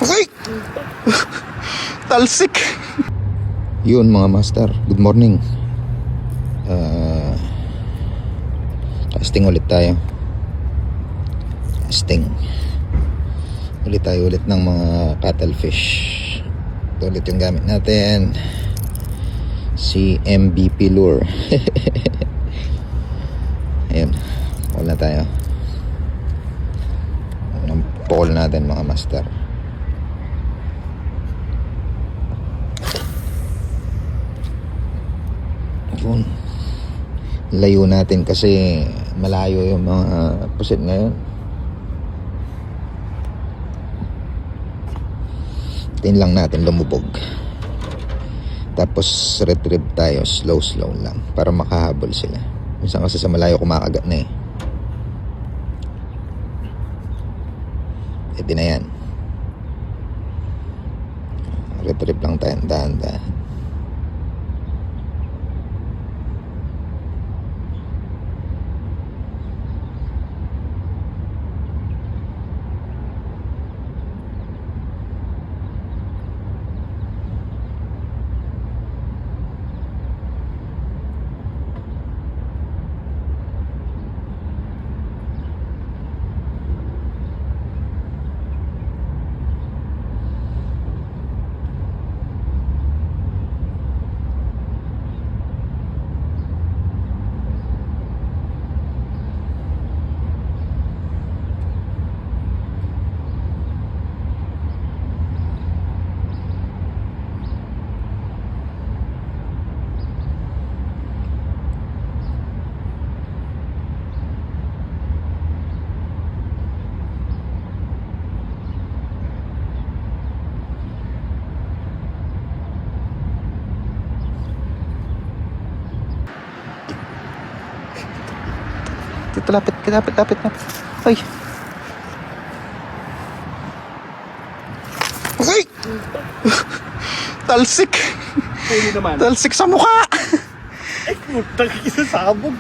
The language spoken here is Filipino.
Ay! Talsik! Yun mga master, good morning. Casting ulit tayo. Casting ulit tayo ng mga cuttlefish. Ito ulit yung gamit natin, si MVP lure. Ayun, pole na tayo. Ang pole natin mga master. Yun, layo natin kasi malayo yung mga pusit ngayon. Tin lang natin lumubog, tapos retrieve tayo slow lang para makahabol sila. Minsan kasi sa malayo kumakagat na eh. Pwede na yan, retrieve lang tayo dahan-dahan. Dito, lapit na. Ay! Ay! Talsik! Pwede naman. Talsik sa mukha! Ay, putang isasabog.